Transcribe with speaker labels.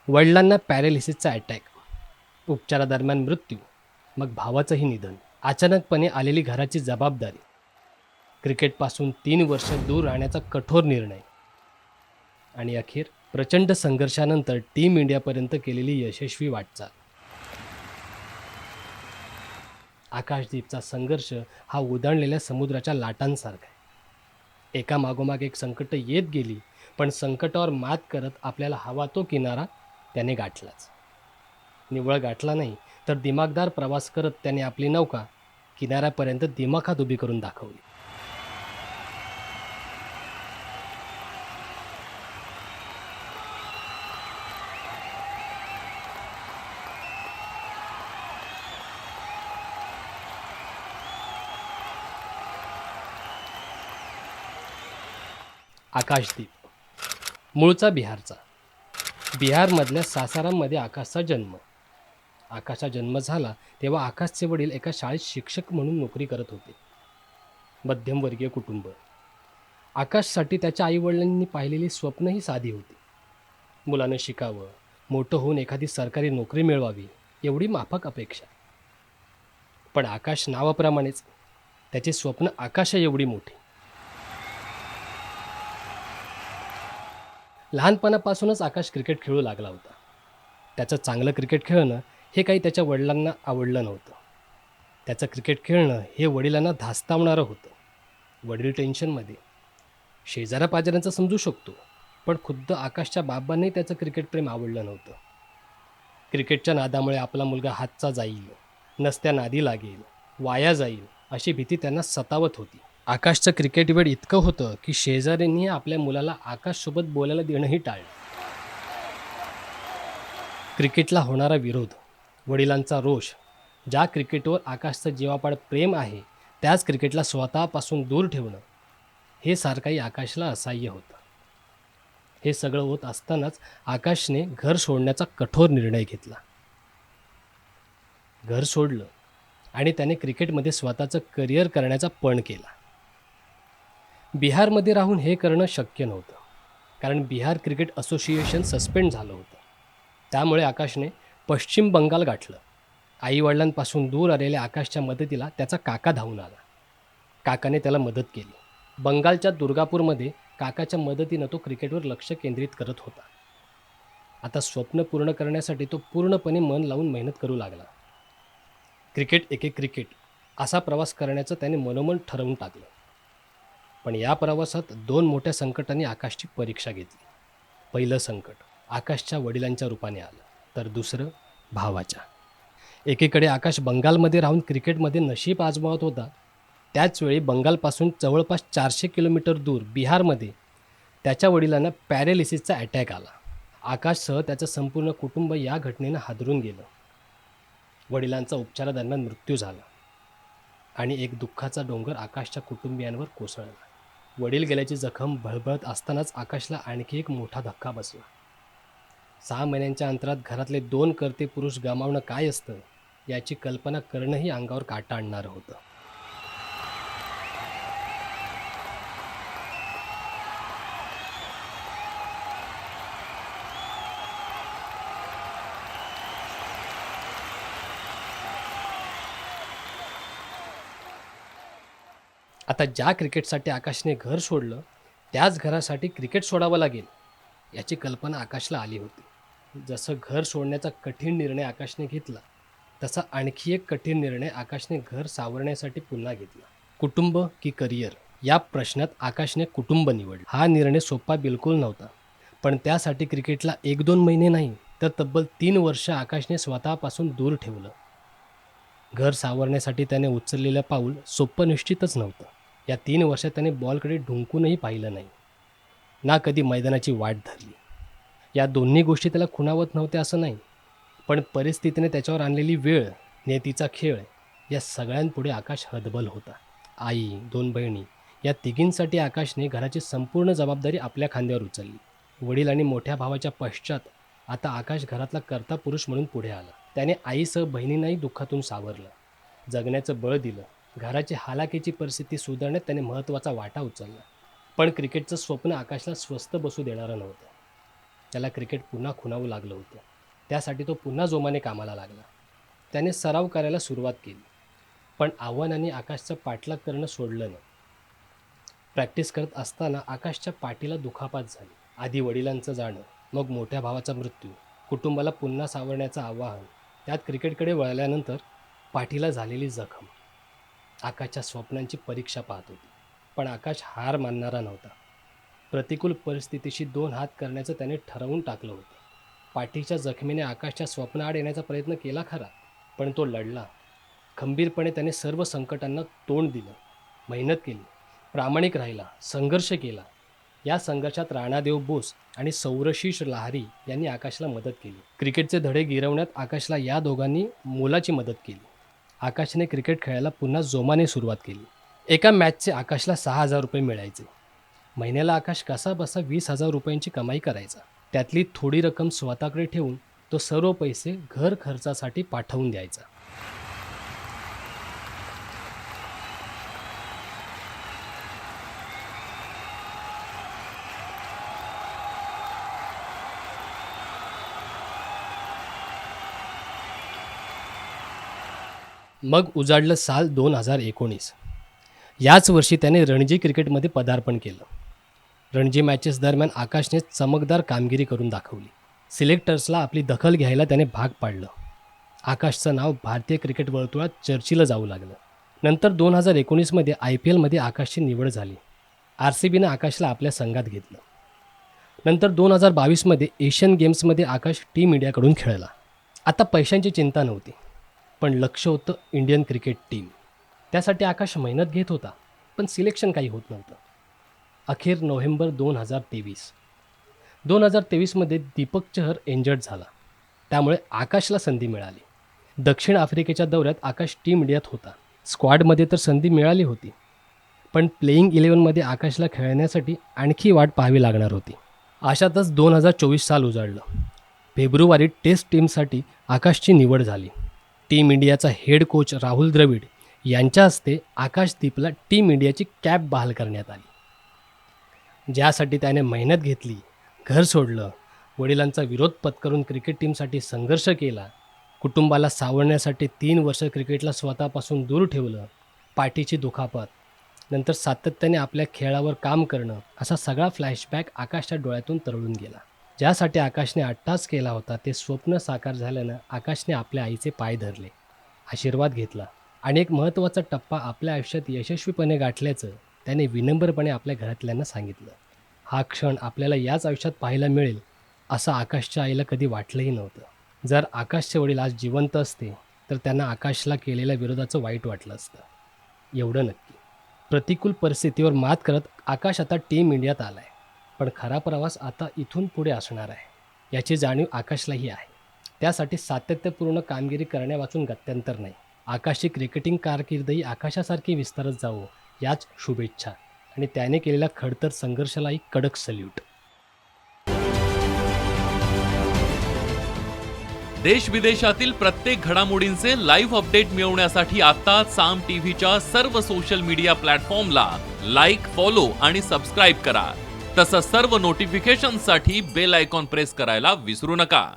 Speaker 1: वडिलांना पॅरालिसिसचा अटॅक, उपचारादरम्यान मृत्यू, मग भावाचंही निधन, अचानकपणे आलेली घराची जबाबदारी, क्रिकेटपासून 3 वर्ष दूर राहण्याचा कठोर निर्णय आणि अखेर प्रचंड संघर्षानंतर टीम इंडियापर्यंत केलेली यशस्वी वाटचाल. आकाशदीपचा संघर्ष हा उधळलेल्या समुद्राच्या लाटांसारखा आहे. एका मागोमाग एक संकट येत गेली, पण संकटावर मात करत आपल्याला हवा तो किनारा त्याने गाठलाच. निव्वळ गाठला नाही, तर दिमागदार प्रवास करत त्याने आपली नौका किनाऱ्यापर्यंत दिमाखात उभी करून दाखवली. आकाशदीप मूळचा बिहारचा. बिहारमधल्या सासाराममध्ये आकाशचा जन्म. आकाशचा जन्म झाला तेव्हा आकाशचे वडील एका शाळेत शिक्षक म्हणून नोकरी करत होते. मध्यमवर्गीय कुटुंब. आकाशसाठी त्याच्या आईवडिलांनी पाहिलेली स्वप्नही साधी होती. मुलानं शिकावं, मोठं होऊन एखादी सरकारी नोकरी मिळवावी, एवढी माफक अपेक्षा. पण आकाश नावाप्रमाणेच त्याचे स्वप्न आकाश एवढी मोठी. लहानपणापासूनच आकाश क्रिकेट खेळू लागला होता. त्याचं चांगलं क्रिकेट खेळणं हे काही त्याच्या वडिलांना आवडलं नव्हतं. त्याचं क्रिकेट खेळणं हे वडिलांना धास्तावणारं होतं. वडील टेन्शनमध्ये. शेजाऱ्यापाजाऱ्यांचं समजू शकतो, पण खुद्द आकाशच्या बाबांनाही त्याचं क्रिकेट प्रेम आवडलं नव्हतं. क्रिकेटच्या नादामुळे आपला मुलगा हातचा जाईल, नसत्या नादी लागेल, वाया जाईल अशी भीती त्यांना सतावत होती. आकाशचं क्रिकेट वेळ इतकं होतं की शेजाऱ्यांनी आपल्या मुलाला आकाशसोबत बोलायला देणंही टाळलं. क्रिकेटला होणारा विरोध, वडिलांचा रोष, ज्या क्रिकेटवर आकाशचं जीवापाड प्रेम आहे त्याच क्रिकेटला स्वतःपासून दूर ठेवणं, हे सारखंही आकाशला असह्य होतं. हे सगळं होत असतानाच आकाशने घर सोडण्याचा कठोर निर्णय घेतला. घर सोडलं आणि त्याने क्रिकेटमध्ये स्वतःचं करिअर करण्याचा पण केला. बिहारमध्ये राहून हे करणं शक्य नव्हतं, कारण बिहार क्रिकेट असोसिएशन सस्पेंड झालं होतं. त्यामुळे आकाशने पश्चिम बंगाल गाठलं. आईवडिलांपासून दूर आलेल्या आकाशच्या मदतीला त्याचा काका धावून आला. काकाने त्याला मदत केली. बंगालच्या दुर्गापूरमध्ये काकाच्या मदतीनं तो क्रिकेटवर लक्ष केंद्रित करत होता. आता स्वप्न पूर्ण करण्यासाठी तो पूर्णपणे मन लावून मेहनत करू लागला. क्रिकेट एके क्रिकेट असा प्रवास करण्याचं त्याने मनोमन ठरवून टाकलं. पण या प्रवासात 2 मोठ्या संकटांनी आकाशची परीक्षा घेतली. पहिलं संकट आकाशच्या वडिलांच्या रूपाने आलं, तर दुसरं भावाच्या. एकीकडे आकाश बंगालमध्ये राहून क्रिकेटमध्ये नशीब आजमावत होता, त्याचवेळी बंगालपासून जवळपास 400 किलोमीटर दूर बिहारमध्ये त्याच्या वडिलांना पॅरालिसिसचा अटॅक आला. आकाशसह त्याचं संपूर्ण कुटुंब या घटनेनं हादरून गेलं. वडिलांचा उपचारादरम्यान मृत्यू झाला आणि एक दुःखाचा डोंगर आकाशच्या कुटुंबियांवर कोसळला. वडील गेल्याची जखम भळबळत असतानाच आकाशला आणखी एक मोठा धक्का बसला. 6 महिन्यांच्या अंतरात घरातले 2 कर्ते पुरुष गमावणं काय असतं याची कल्पना करणंही अंगावर काटा आणणारं होतं. आता ज्या क्रिकेटसाठी आकाशने घर सोडलं, त्याच घरासाठी क्रिकेट सोडावं लागेल याची कल्पना आकाशला आली होती. जसं घर सोडण्याचा कठीण निर्णय आकाशने घेतला, तसा आणखी एक कठीण निर्णय आकाशने घर सावरण्यासाठी पुन्हा घेतला. कुटुंब की करिअर या प्रश्नात आकाशने कुटुंब निवडलं. हा निर्णय सोपा बिलकुल नव्हता, पण त्यासाठी क्रिकेटला 1-2 महिने नाही, तर तब्बल 3 वर्ष आकाशने स्वतःपासून दूर ठेवलं. घर सावरण्यासाठी त्याने उचललेलं पाऊल सोपं निश्चितच नव्हतं. या 3 वर्षात त्याने बॉलकडे ढुंकूनही पाहिलं नाही, ना कधी मैदानाची वाट धरली. या दोन्ही गोष्टी त्याला खुणावत नव्हत्या असं नाही, पण परिस्थितीने त्याच्यावर आणलेली वेळ, नियतीचा खेळ, या सगळ्यांपुढे आकाश हतबल होता. आई, 2 बहिणी या तिघींसाठी आकाशने घराची संपूर्ण जबाबदारी आपल्या खांद्यावर उचलली. वडील आणि मोठ्या भावाच्या पश्चात आता आकाश घरातला कर्ता पुरुष म्हणून पुढे आला. त्याने आईसह बहिणींनाही दुःखातून सावरलं, जगण्याचं बळ दिलं. घराची हालाकीची परिस्थिती सुधारण्यात त्याने महत्त्वाचा वाटा उचलला. पण क्रिकेटचं स्वप्न आकाशला स्वस्थ बसू देणारं नव्हतं. त्याला क्रिकेट पुन्हा खुणावं लागलं होतं. त्यासाठी तो पुन्हा जोमाने कामाला लागला. त्याने सराव करायला सुरुवात केली. पण आव्हानांनी आकाशचं पाठलाग करणं सोडलं नाही. प्रॅक्टिस करत असताना आकाशच्या पाठीला दुखापत झाली. आधी वडिलांचं जाणं, मग मोठ्या भावाचा मृत्यू, कुटुंबाला पुन्हा सावरण्याचं आव्हान, त्यात क्रिकेटकडे वळल्यानंतर पाठीला झालेली जखम. आकाशच्या स्वप्नांची परीक्षा पाहत होती. पण आकाश हार मानणारा नव्हता. प्रतिकूल परिस्थितीशी 2 हात करण्याचं त्याने ठरवून टाकलं होतं. पाठीच्या जखमीने आकाशच्या स्वप्नाआड येण्याचा प्रयत्न केला खरा, पण तो लढला. खंबीरपणे त्याने सर्व संकटांना तोंड दिलं, मेहनत केली, प्रामाणिक राहिला, संघर्ष केला. या संघर्षात राणादेव बोस आणि सौरशीष लहारी यांनी आकाशला मदत केली. क्रिकेटचे धडे गिरवण्यात आकाशला या दोघांनी मोलाची मदत केली. आकाशने क्रिकेट खेळायला पुन्हा जोमाने सुरुवात केली. एका मॅचचे आकाशला 6,000 रुपये मिळायचे. महिन्याला आकाश कसाबसा 20,000 रुपयांची कमाई करायचा. त्यातली थोडी रक्कम स्वतःकडे ठेवून तो सर्व पैसे घर खर्चासाठी पाठवून द्यायचा. मग उजाडलं साल 2019. याच वर्षी त्याने रणजी क्रिकेटमध्ये पदार्पण केलं. रणजी मॅचेस दरम्यान आकाशने चमकदार कामगिरी करून दाखवली. सिलेक्टर्सला आपली दखल घ्यायला त्याने भाग पाडलं. आकाशचं नाव भारतीय क्रिकेट वर्तुळात चर्चेला जाऊ लागलं. नंतर 2019मध्ये IPLमध्ये आकाशची निवड झाली. RCBनं आकाशला आपल्या संघात घेतलं. नंतर 2022मध्ये एशियन गेम्समध्ये आकाश टीम इंडियाकडून खेळला. आता पैशांची चिंता नव्हती, पण लक्ष होतं इंडियन क्रिकेट टीम. त्यासाठी आकाश मेहनत घेत होता, पण सिलेक्शन काही होत नव्हतं. अखेर नोव्हेंबर 2023मध्ये दीपक चहर इंजर्ड झाला. त्यामुळे आकाशला संधी मिळाली. दक्षिण आफ्रिकेच्या दौऱ्यात आकाश टीम इंडियात होता. स्क्वॉडमध्ये तर संधी मिळाली होती, पण प्लेइंग 11मध्ये आकाशला खेळण्यासाठी आणखी वाट पाहावी लागणार होती. अशातच 2024 साल उजाडलं. फेब्रुवारीत टेस्ट टीमसाठी आकाशची निवड झाली. टीम इंडियाचा हेड कोच राहुल द्रविड यांच्या हस्ते आकाशदीपला टीम इंडियाची कॅप बहाल करण्यात आली. ज्यासाठी त्याने मेहनत घेतली, घर सोडलं, वडिलांचा विरोध पत्करून क्रिकेट टीमसाठी संघर्ष केला, कुटुंबाला सावरण्यासाठी 3 वर्ष क्रिकेटला स्वतःपासून दूर ठेवलं, पाठीची दुखापत, नंतर सातत्याने आपल्या खेळावर काम करणं, असा सगळा फ्लॅशबॅक आकाशच्या डोळ्यातून तरळून गेला. ज्यासाठी आकाशने अट्टास केला होता ते स्वप्न साकार झाल्यानं आकाशने आपल्या आईचे पाय धरले, आशीर्वाद घेतला आणि एक महत्त्वाचा टप्पा आपल्या आयुष्यात यशस्वीपणे गाठल्याचं त्याने विनम्रपणे आपल्या घरातल्यांना सांगितलं. हा क्षण आपल्याला याच आयुष्यात पाहायला मिळेल असं आकाशच्या आईला कधी वाटलंही नव्हतं. जर आकाशचे वडील आज जिवंत असते तर त्यांना आकाशला केलेल्या विरोधाचं वाईट वाटलं असतं. एवढं नक्की. प्रतिकूल परिस्थितीवर मात करत आकाश आता टीम इंडियात आला आहे. पण खरा प्रवास आता इथून पुढे असणार आहे, याची जाणीव आकाशलाही आहे. त्यासाठी सातत्यपूर्ण कामगिरी करण्यावाचून गत्यंतर नाही. आकाशची क्रिकेटिंग कारकीर्दही आकाशासारखी विस्तारत जावो याच शुभेच्छा आणि त्याने केलेल्या खडतर संघर्षालाही कडक सल्यूट.
Speaker 2: देश विदेशातील प्रत्येक घडामोडींचे लाईव्ह अपडेट मिळवण्यासाठी आता साम टीव्हीच्या सर्व सोशल मीडिया प्लॅटफॉर्मला लाईक, फॉलो आणि सबस्क्राईब करा. तसंच सर्व नोटिफिकेशनसाठी बेल आयकॉन प्रेस करायला विसरू नका.